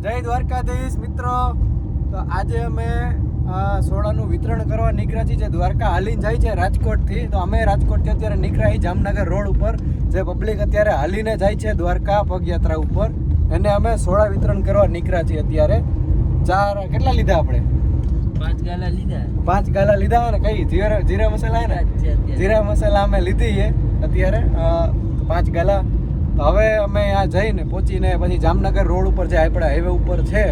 જય દ્વારકાધીશ મિત્રો. તો આજે અમે સોડાનું વિતરણ કરવા નીકળ્યા છીએ જે દ્વારકા હાલીને જાય છે રાજકોટથી. તો અમે રાજકોટથી અત્યારે નીકળ્યા જામનગર રોડ ઉપર જે પબ્લિક અત્યારે હાલીને જાય છે દ્વારકા પગયાત્રા ઉપર, એને અમે સોડા વિતરણ કરવા નીકળ્યા છીએ. અત્યારે કેટલા લીધા આપણે? 5 ગાલા લીધા. 5 ગાલા લીધા ને કઈ જીરા મસાલા ને જીરા મસાલા અમે લીધી છે અત્યારે 5 ગાલા. તો હવે અમે ત્યાં જઈને પહોંચીને પછી જામનગર રોડ ઉપર જે આપણે હાઈવે ઉપર છે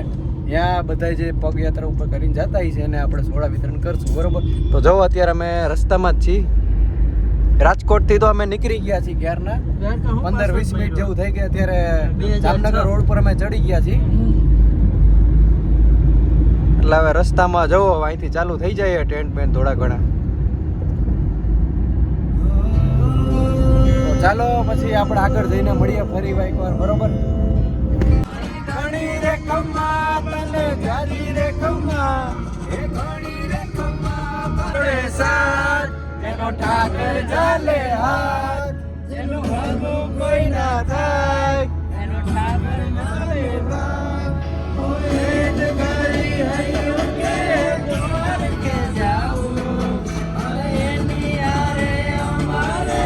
ત્યાં બધા જે પગયાત્રા ઉપર કરીને જતા છે એને આપણે સોડા વિતરણ કરશું, બરોબર? તો જો અત્યારે અમે રસ્તામાં જ છીએ. રાજકોટથી તો અમે નીકળી ગયા છીએ ક્યારના 15-20 મિનિટ જેવું થઈ ગયા. અત્યારે જામનગર રોડ પર અમે ચડી ગયા છીએ. એટલે હવે રસ્તામાં જવો અહીંથી ચાલુ થઈ જાય ટેન્ટ બેન્ટ થોડા ઘણા. ચાલો પછી આપણે આગળ જઈને મળીએ ફરી એકવાર, બરોબર? ઘણી રે કમા તને જારી રે કમા એ ઘણી રે કમા પડે સાથ એનો ઠાકર ચાલે હાથ જેનું ભાગું કોઈ ના થાય એનો ઠાકર ચાલે હાથ ઓએ જગારી હૈયું કે દ્વાર કે જાઉં અરે એની આરે અમારે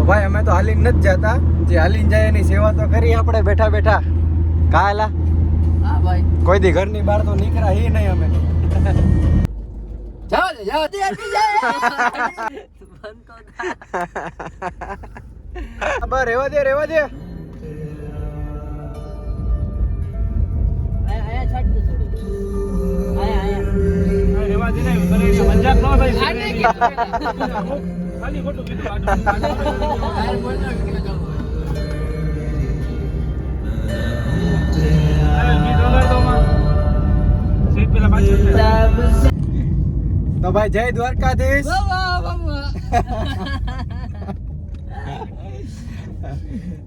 ભાઈ અમે તો હાલીને નથી જતા, જે હાલીને જાય એની સેવા તો કરી આપણે બેઠા બેઠા. કાલા હા ભાઈ, કોઈ દી ઘરની બહાર તો નીકળ્યા હી નહીં અમે. જાવ દે આટી જાય બંધ તો બસ રેવા દે આયા છાડ દે થોડું આયા રેવા દે ને મજાક ન થાય ખાલી ખોટું કીધું આયા બોલતો કે જાવ તો ભાઈ જય દ્વારકાધીશ.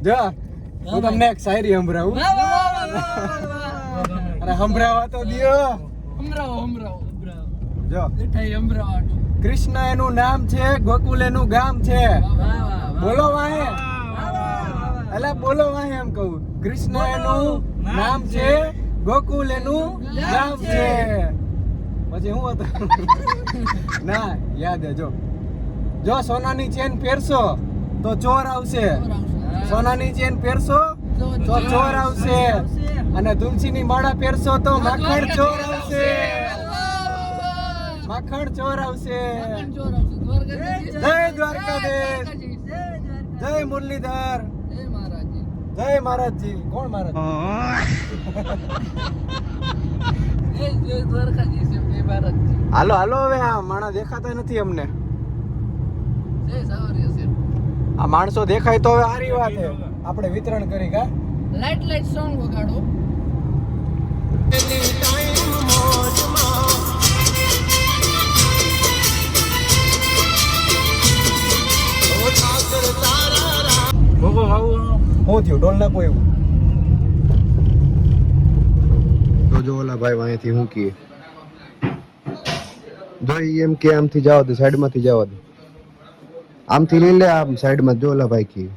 જો હું તમને એક શાયરી સંભળાવું. અરે સંભળાવા તો દિયો. જો કૃષ્ણ એનું નામ છે, ગોકુલ એનું ગામ છે. બોલો વાહે, અલા બોલો વાહે એમ કહું. કૃષ્ણ એનું નામ છે, ગોકુલ એનું ગામ છે. પછી હું હતું ના યાદ હે. જો સોનાની ચેન પહેરશો તો ચોર આવશે, સોનાની ચેન પહેરશો તો ચોર આવશે, અને તુલસીની માળા પહેરશો તો માખણ ચોર આવશે, માખણ ચોર આવશે. જય દ્વારકાધીશ, જય મુરલીધર, જય મહારાજજી. કોણ મહારાજ? હાલો હાલો હવે આ માણસ દેખાતા નથી અમને. આ માણસો દેખાય તો હવે સારી વાત છે, આપણે વિતરણ કરી. કા લાઈટ સોંગ વગાડો. ભોગો આવું હું થયું ડોલ નાખો એવું. તો જો ઓલા ભાઈ અહીંથી હું કીએ જો એમ કે આમથી જવા દે, સાઈડમાંથી જવા દે, આમથી લઈ લે, આમ સાઈડમાં જો ઓલા ભાઈ કીએ.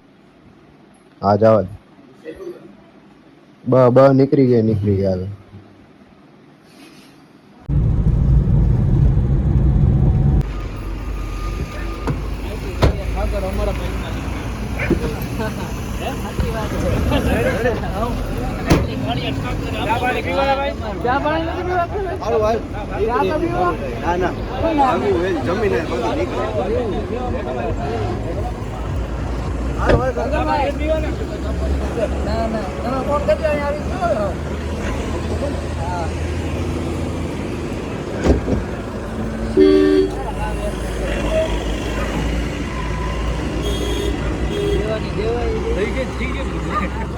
હા જવા દે. બ નીકળી ગયા હવે.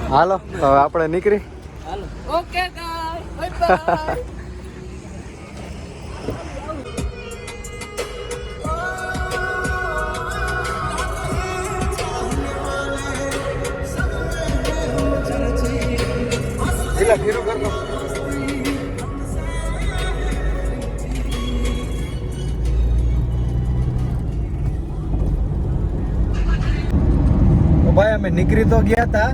હાલો હવે આપણે નીકળી. હાલો. ઓકે ગાય બાય પેલા ફેરો કરતો ભાઈ અમે નીકળી તો ગયા હતા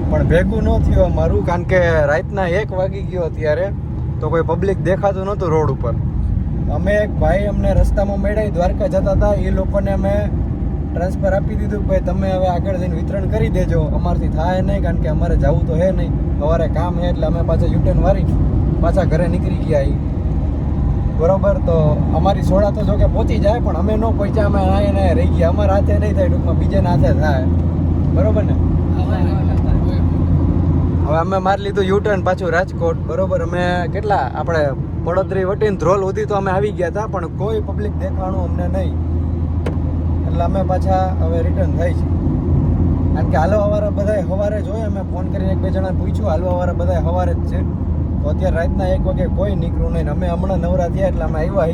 પણ ભેગું ન થયું અમારું કારણ કે રાતના 1 વાગી ગયો ત્યારે તો કોઈ પબ્લિક દેખાતું નહોતું રોડ ઉપર. અમે એક ભાઈ અમને રસ્તામાં મળ્યા દ્વારકા જતા હતા એ લોકોને અમે ટ્રાન્સફર આપી દીધું કે ભાઈ તમે હવે આગળ જઈને વિતરણ કરી દેજો અમારથી થાય નહીં કારણ કે અમારે જવું તો હે નહીં સવારે કામ હે એટલે અમે પાછા યુટર્ન વારી પાછા ઘરે નીકળી ગયા બરોબર. તો અમારી સોડા તો જો કે પહોંચી જાય પણ અમે ન પહોંચ્યા અમે આને રહી ગયા અમારા હાથે નહીં થાય ટૂંકમાં બીજાના હાથે થાય બરોબર ને. હવે અમે મારી લીધું યુટર્ન પાછું રાજકોટ બરોબર. અમે કેટલા આપણે પડોદરી વટીને ધ્રોલ સુધી તો અમે આવી ગયા હતા પણ કોઈ પબ્લિક દેખાણું અમને નહીં એટલે અમે પાછા હવે રિટર્ન થઈ છે કારણ કે હાલવા વાળા બધા સવારે જોઈએ અમે ફોન કરીને 1-2 જણા પૂછ્યું હાલવા વાળા બધા સવારે જ છે તો અત્યારે રાતના 1 વાગે કોઈ નીકળ્યું નહીં. અમે હમણાં નવરા થયા એટલે અમે આવ્યા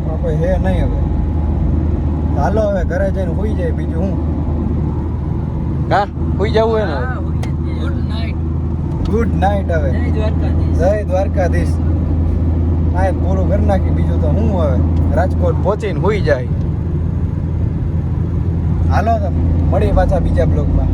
પણ કોઈ હે નહીં. હવે હાલો હવે ઘરે જઈને સુઈ જાય બીજું હું હા સુઈ જવું હે ને. Good night good night. હવે જય દ્વારકાધીશ. હા પૂરું કરી નાખી બીજું તો હું હવે રાજકોટ પહોંચીને સુઈ જાય. હાલો તો મળીએ પાછા બીજા બ્લોગમાં.